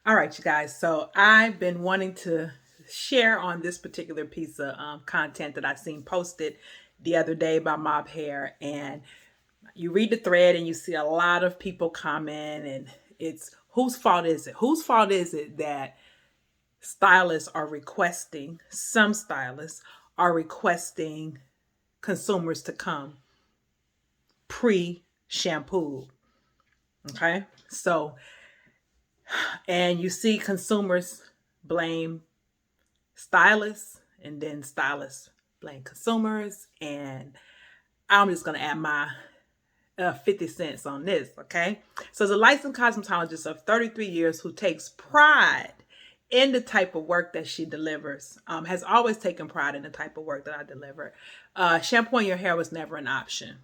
All right, you guys. So I've been wanting to share on this particular piece of content that I seen posted the other day by Mob Hair, and you read the thread and you see a lot of people comment, and it's whose fault is it? Whose fault is it that stylists are requesting? Some stylists are requesting consumers to come pre-shampoo. Okay, so and you see consumers blame stylists, and then stylists blame consumers. And I'm just going to add my 50 cents on this, okay? So, as a licensed cosmetologist of 33 years who takes pride in the type of work that she delivers, has always taken pride in the type of work that I deliver. Shampooing your hair was never an option.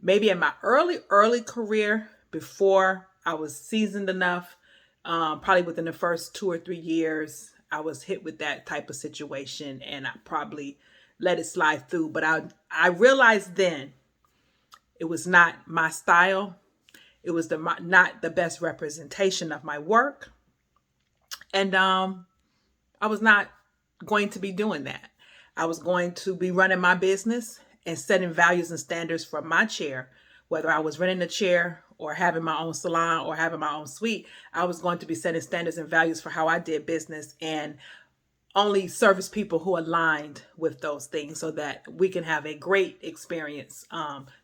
Maybe in my early career, before I was seasoned enough, probably within the first 2 or 3 years, I was hit with that type of situation, and I probably let it slide through. But I realized then it was not my style. It was not the best representation of my work, and I was not going to be doing that. I was going to be running my business and setting values and standards for my chair, whether I was renting a chair or having my own salon or having my own suite. I was going to be setting standards and values for how I did business, and only service people who aligned with those things so that we can have a great experience.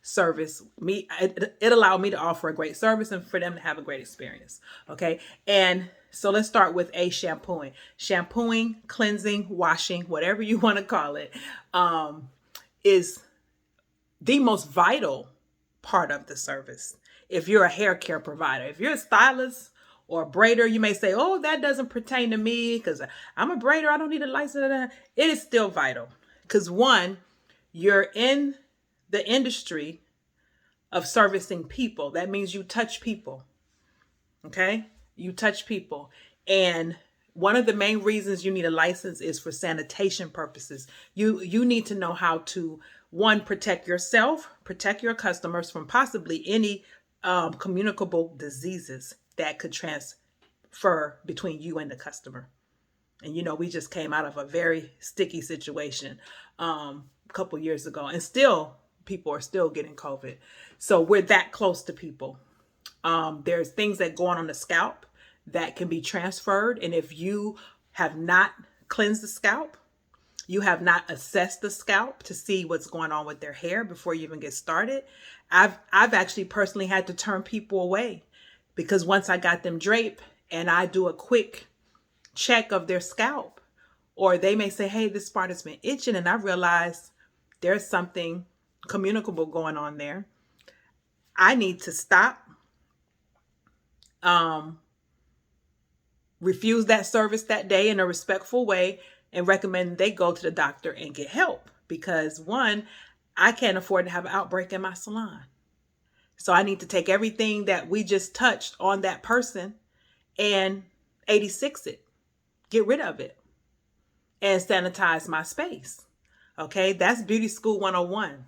Service me, it allowed me to offer a great service and for them to have a great experience. Okay, and so let's start with shampooing, cleansing, washing, whatever you want to call it, is the most vital part of the service. If you're a hair care provider, if you're a stylist or a braider, you may say, oh, that doesn't pertain to me because I'm a braider. I don't need a license. It is still vital because, one, you're in the industry of servicing people. That means you touch people. Okay? You touch people. And one of the main reasons you need a license is for sanitation purposes. You need to know how to, one, protect yourself, protect your customers from possibly any communicable diseases that could transfer between you and the customer. And we just came out of a very sticky situation a couple years ago, and still people are still getting COVID. So we're that close to people. There's things that go on the scalp that can be transferred, and if you have not cleansed the scalp, you have not assessed the scalp to see what's going on with their hair before you even get started. I've actually personally had to turn people away because once I got them draped and I do a quick check of their scalp, or they may say, hey, this spot has been itching, and I realize there's something communicable going on there. I need to stop, refuse that service that day in a respectful way, and recommend they go to the doctor and get help because, one, I can't afford to have an outbreak in my salon. So I need to take everything that we just touched on that person and 86 it, get rid of it, and sanitize my space. Okay, that's beauty school 101.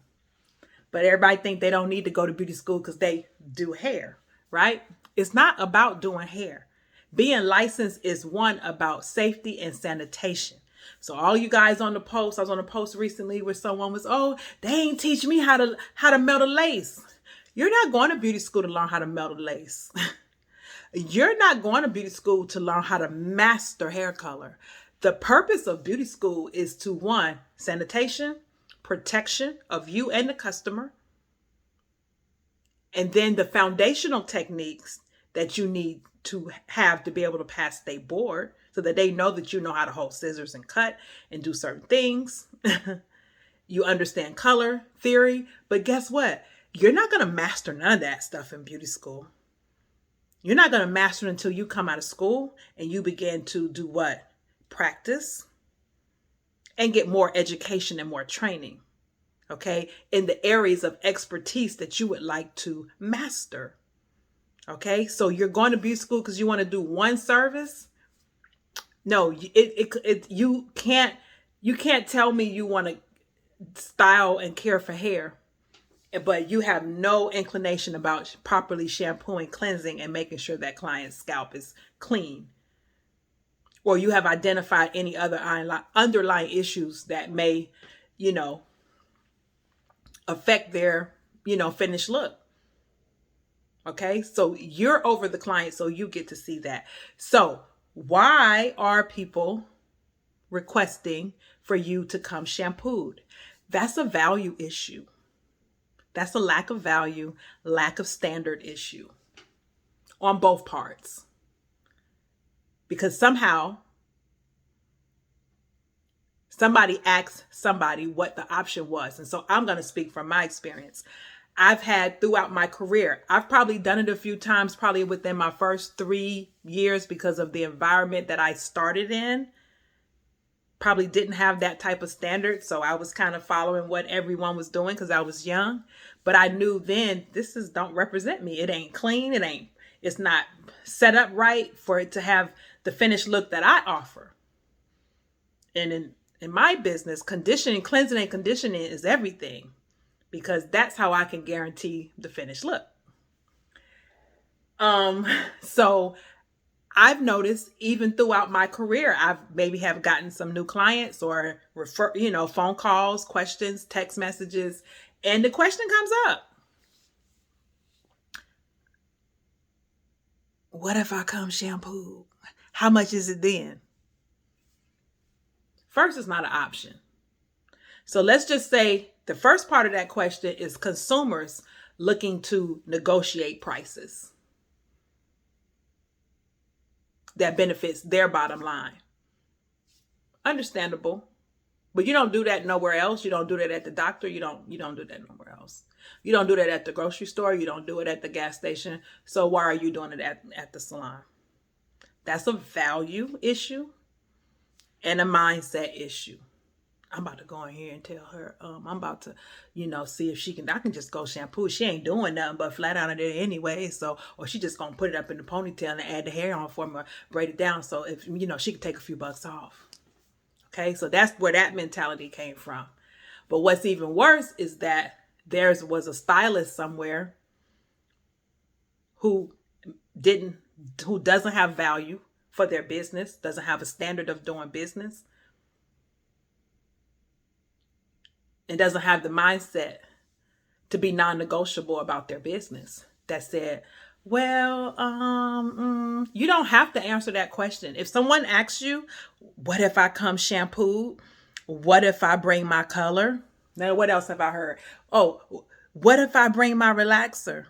But everybody think they don't need to go to beauty school because they do hair, right? It's not about doing hair. Being licensed is, one, about safety and sanitation. So all you guys on the post, I was on a post recently where someone was, oh, they ain't teach me how to melt a lace. You're not going to beauty school to learn how to melt a lace. You're not going to beauty school to learn how to master hair color. The purpose of beauty school is to, one, sanitation, protection of you and the customer, and then the foundational techniques that you need to have to be able to pass their board so that they know that you know how to hold scissors and cut and do certain things. You understand color theory, but guess what? You're not going to master none of that stuff in beauty school. You're not going to master it until you come out of school and you begin to do what? Practice and get more education and more training, okay, in the areas of expertise that you would like to master. Okay, so you're going to beauty school because you want to do one service? No, you can't tell me you want to style and care for hair but you have no inclination about properly shampooing, cleansing, and making sure that client's scalp is clean, or you have identified any other underlying issues that may, you know, affect their, finished look. Okay, so you're over the client, so you get to see that. So why are people requesting for you to come shampooed? That's a value issue. That's a lack of value, lack of standard issue on both parts. Because somehow somebody asked somebody what the option was. And so I'm going to speak from my experience. I've had throughout my career, I've probably done it a few times, probably within my first 3 years, because of the environment that I started in. Probably didn't have that type of standard. So I was kind of following what everyone was doing because I was young. But I knew then don't represent me. It ain't clean. It's not set up right for it to have the finished look that I offer. And in my business, conditioning, cleansing and conditioning is everything, because that's how I can guarantee the finished look. So I've noticed even throughout my career, I've maybe have gotten some new clients or phone calls, questions, text messages, and the question comes up: what if I come shampoo? How much is it then? First, it's not an option. So let's just say the first part of that question is consumers looking to negotiate prices that benefits their bottom line. Understandable. But you don't do that nowhere else. You don't do that at the doctor. You don't do that nowhere else. You don't do that at the grocery store. You don't do it at the gas station. So why are you doing it at the salon? That's a value issue and a mindset issue. I'm about to go in here and tell her, I'm about to, see if I can just go shampoo. She ain't doing nothing but flat out of there anyway. So, or she just going to put it up in the ponytail and add the hair on for me, or braid it down. So if, she could take a few bucks off. Okay. So that's where that mentality came from. But what's even worse is that there was a stylist somewhere who doesn't have value for their business, doesn't have a standard of doing business, and doesn't have the mindset to be non-negotiable about their business, that said, well, you don't have to answer that question. If someone asks you, what if I come shampooed? What if I bring my color? Now, what else have I heard? Oh, what if I bring my relaxer?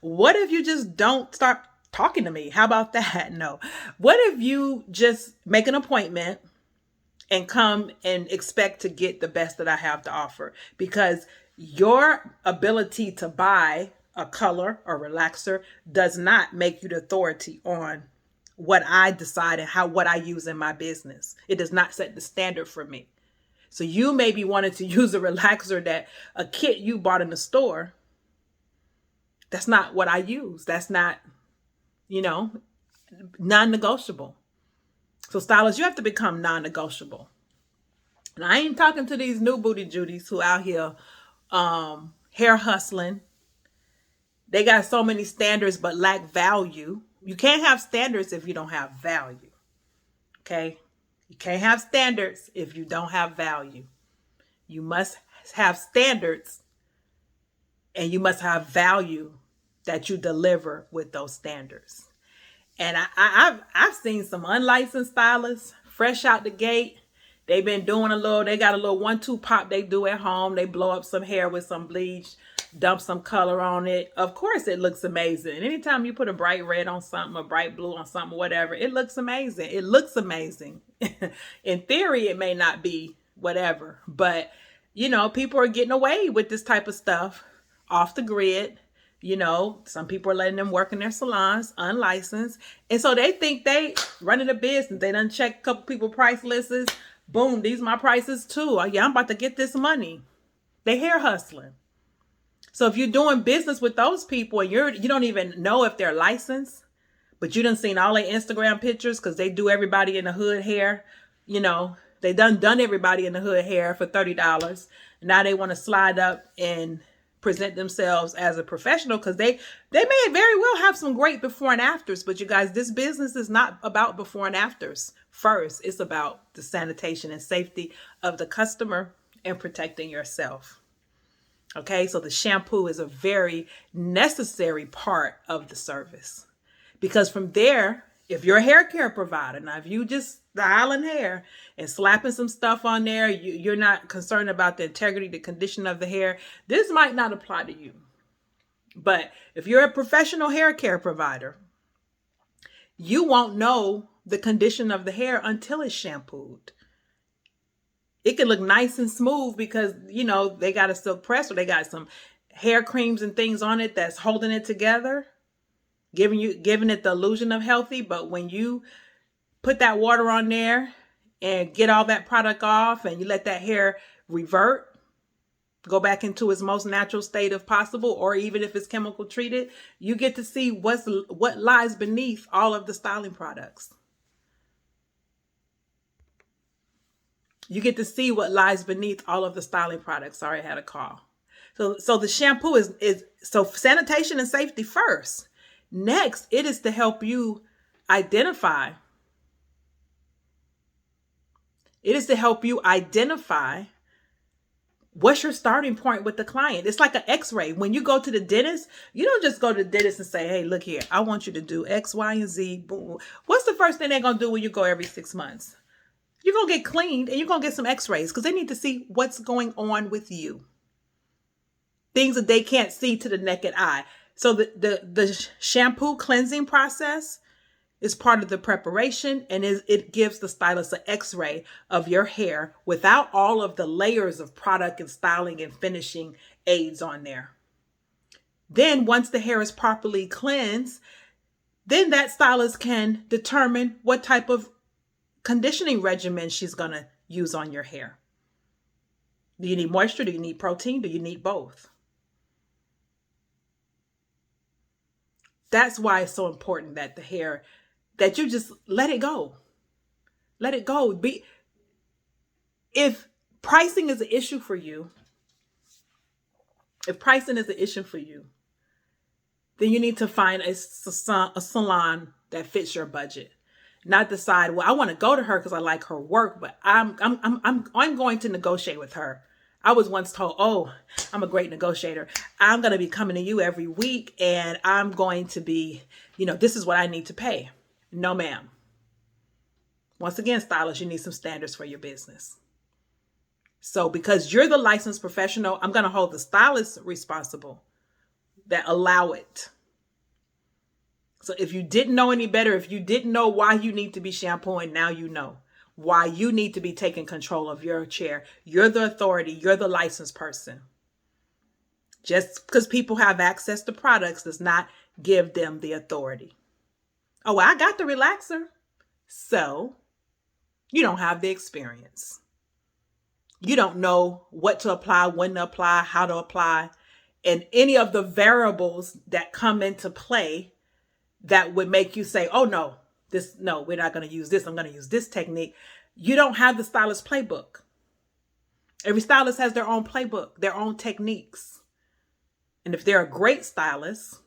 What if you just don't start talking to me? How about that? No. What if you just make an appointment and come and expect to get the best that I have to offer? Because your ability to buy a color or relaxer does not make you the authority on what I decide and what I use in my business. It does not set the standard for me. So you may be wanting to use a relaxer, a kit you bought in the store. That's not what I use. That's not, non-negotiable. So stylists, you have to become non-negotiable. And I ain't talking to these new booty Judies who out here hair hustling. They got so many standards but lack value. You can't have standards if you don't have value. Okay? You can't have standards if you don't have value. You must have standards and you must have value that you deliver with those standards. And I've seen some unlicensed stylists fresh out the gate. They've been doing they got a little 1-2 pop they do at home. They blow up some hair with some bleach, dump some color on it. Of course, it looks amazing. And anytime you put a bright red on something, a bright blue on something, whatever, it looks amazing. It looks amazing. In theory, it may not be whatever, but people are getting away with this type of stuff off the grid. Some people are letting them work in their salons, unlicensed. And so they think they running a business. They done check a couple people price lists. Boom, these are my prices too. Oh, yeah, I'm about to get this money. They hair hustling. So if you're doing business with those people and you don't even know if they're licensed, but you done seen all their Instagram pictures because they do everybody in the hood hair, They done everybody in the hood hair for $30. Now they want to slide up and present themselves as a professional, because they may very well have some great before and afters. But you guys, this business is not about before and afters first. It's about the sanitation and safety of the customer and protecting yourself. Okay, so the shampoo is a very necessary part of the service, because from there, if you're a hair care provider, now if you just styling hair and slapping some stuff on there, you're not concerned about the integrity, the condition of the hair, this might not apply to you. But if you're a professional hair care provider, you won't know the condition of the hair until it's shampooed. It can look nice and smooth because, they got a silk press, or they got some hair creams and things on it that's holding it together, giving it the illusion of healthy. But when you put that water on there and get all that product off, and you let that hair revert, go back into its most natural state if possible, or even if it's chemical treated, you get to see what lies beneath all of the styling products. You get to see what lies beneath all of the styling products. Sorry, I had a call. So the shampoo is so sanitation and safety first. Next, it is to help you identify. It is to help you identify what's your starting point with the client. It's like an x-ray. When you go to the dentist, you don't just go to the dentist and say, hey, look here, I want you to do X, Y, and Z. What's the first thing they're going to do when you go every 6 months? You're going to get cleaned and you're going to get some x-rays, because they need to see what's going on with you. Things that they can't see to the naked eye. So the shampoo cleansing process is part of the preparation, and it gives the stylist an x-ray of your hair without all of the layers of product and styling and finishing aids on there. Then once the hair is properly cleansed, then that stylist can determine what type of conditioning regimen she's going to use on your hair. Do you need moisture? Do you need protein? Do you need both? That's why it's so important that the hair, that you just let it go. Let it go. If pricing is an issue for you, then you need to find a salon that fits your budget. Not decide, well, I want to go to her because I like her work, but I'm going to negotiate with her. I was once told, oh, I'm a great negotiator. I'm going to be coming to you every week, and I'm going to be, this is what I need to pay. No, ma'am. Once again, stylists, you need some standards for your business. So because you're the licensed professional, I'm going to hold the stylist responsible that allow it. So if you didn't know any better, if you didn't know why you need to be shampooing, now you know why you need to be taking control of your chair. You're the authority. You're the licensed person. Just because people have access to products does not give them the authority. Oh, well, I got the relaxer. So you don't have the experience. You don't know what to apply, when to apply, how to apply, and any of the variables that come into play that would make you say, oh, no, we're not going to use this. I'm going to use this technique. You don't have the stylist playbook. Every stylist has their own playbook, their own techniques. And if they're a great stylist,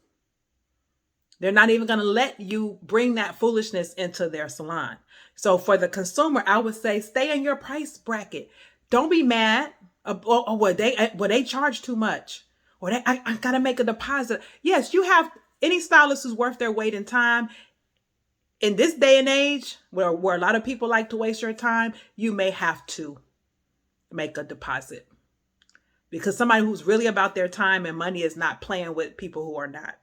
they're not even going to let you bring that foolishness into their salon. So for the consumer, I would say stay in your price bracket. Don't be mad. They charge too much. Or I got to make a deposit. Yes, you have any stylist who's worth their weight in time. In this day and age, where a lot of people like to waste your time, you may have to make a deposit. Because somebody who's really about their time and money is not playing with people who are not.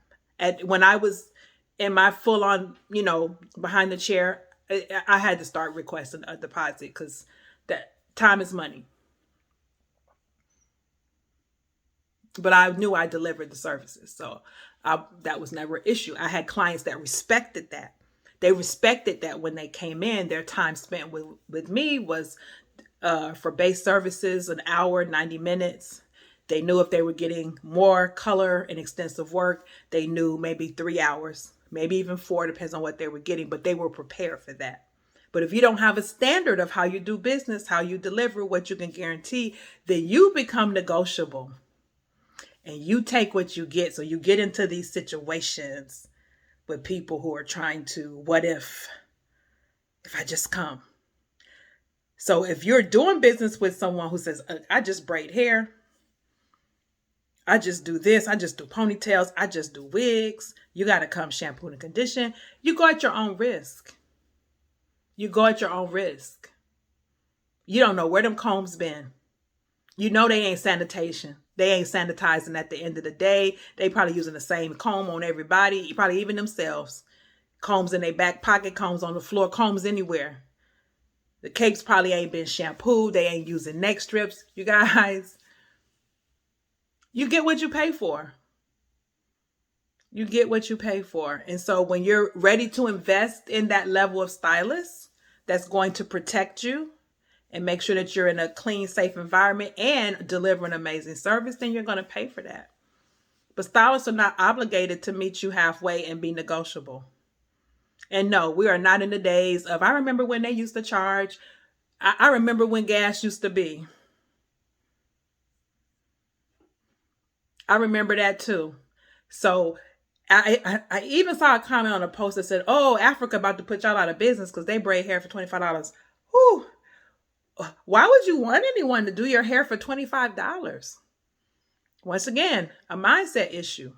When I was in my full on, behind the chair, I had to start requesting a deposit because that time is money. But I knew I delivered the services. So that was never an issue. I had clients that respected that. They respected that when they came in, their time spent with me was for base services, an hour, 90 minutes. They knew if they were getting more color and extensive work, they knew maybe 3 hours, maybe even 4, depends on what they were getting, but they were prepared for that. But if you don't have a standard of how you do business, how you deliver, what you can guarantee, then you become negotiable and you take what you get. So you get into these situations with people who are trying to, what if I just come? So if you're doing business with someone who says, I just braid hair, I just do this, I just do ponytails, I just do wigs, you got to come shampoo and condition. You go at your own risk. You go at your own risk. You don't know where them combs been. You know they ain't sanitation. They ain't sanitizing at the end of the day. They probably using the same comb on everybody, probably even themselves. Combs in their back pocket, combs on the floor, combs anywhere. The cakes probably ain't been shampooed. They ain't using neck strips. You guys, you get what you pay for. You get what you pay for. And so when you're ready to invest in that level of stylist that's going to protect you and make sure that you're in a clean, safe environment and deliver an amazing service, then you're going to pay for that. But stylists are not obligated to meet you halfway and be negotiable. And no, we are not in the days of, I remember when they used to charge. I remember when gas used to be. I remember that too. So I even saw a comment on a post that said, oh, Africa about to put y'all out of business because they braid hair for $25. Whew. Why would you want anyone to do your hair for $25? Once again, a mindset issue.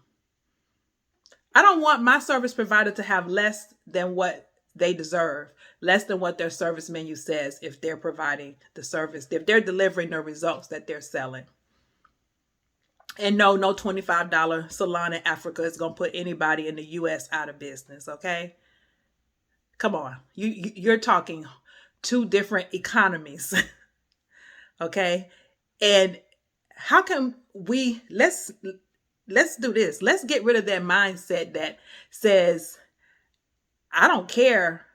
I don't want my service provider to have less than what they deserve, less than what their service menu says if they're providing the service, if they're delivering the results that they're selling. And no $25 salon in Africa is going to put anybody in the U.S. out of business, okay? Come on. You're talking two different economies, okay? And how can let's do this. Let's get rid of that mindset that says, I don't care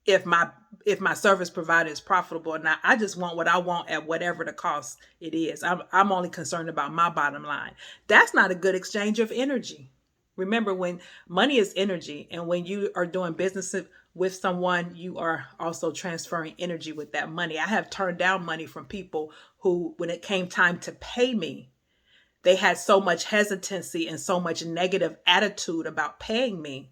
if my service provider is profitable or not. I just want what I want at whatever the cost it is. I'm only concerned about my bottom line. That's not a good exchange of energy. Remember, when money is energy, and when you are doing business with someone, you are also transferring energy with that money. I have turned down money from people who, when it came time to pay me, they had so much hesitancy and so much negative attitude about paying me.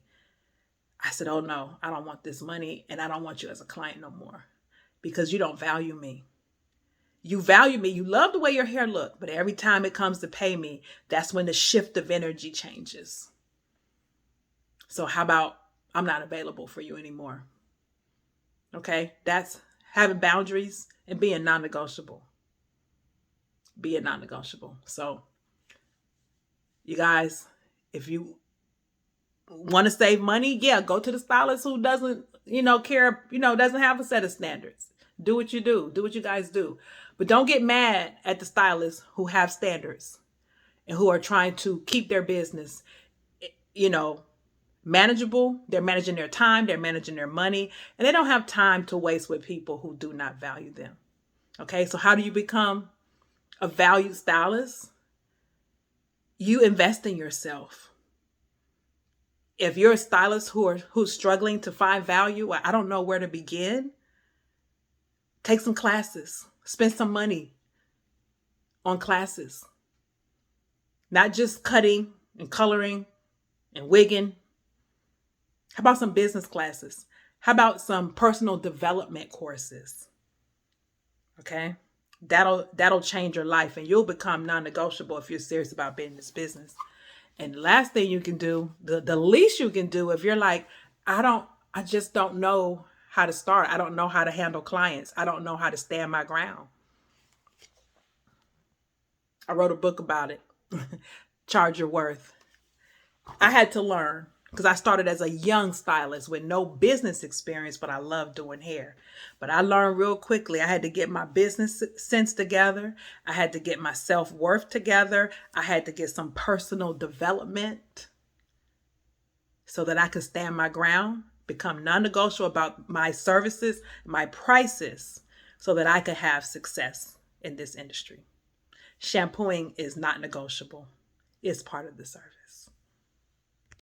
I said, oh no, I don't want this money, and I don't want you as a client no more because you don't value me. You value me. You love the way your hair look, but every time it comes to pay me, that's when the shift of energy changes. So how about I'm not available for you anymore? Okay, that's having boundaries and being non-negotiable. Being non-negotiable. So you guys, if you want to save money, yeah, go to the stylist who doesn't, care, doesn't have a set of standards. Do what you do. Do what you guys do. But don't get mad at the stylists who have standards and who are trying to keep their business, manageable. They're managing their time. They're managing their money. And they don't have time to waste with people who do not value them. Okay, so how do you become a valued stylist? You invest in yourself. If you're a stylist who's struggling to find value, I don't know where to begin. Take some classes. Spend some money on classes. Not just cutting and coloring and wigging. How about some business classes? How about some personal development courses? Okay? That'll change your life, and you'll become non-negotiable if you're serious about being in this business. And the last thing you can do, the least you can do, if you're like, I just don't know how to start. I don't know how to handle clients. I don't know how to stand my ground. I wrote a book about it. Charge your worth. I had to learn because I started as a young stylist with no business experience, but I love doing hair. But I learned real quickly. I had to get my business sense together. I had to get my self-worth together. I had to get some personal development so that I could stand my ground, become non-negotiable about my services, my prices, so that I could have success in this industry. Shampooing is not negotiable. It's part of the service.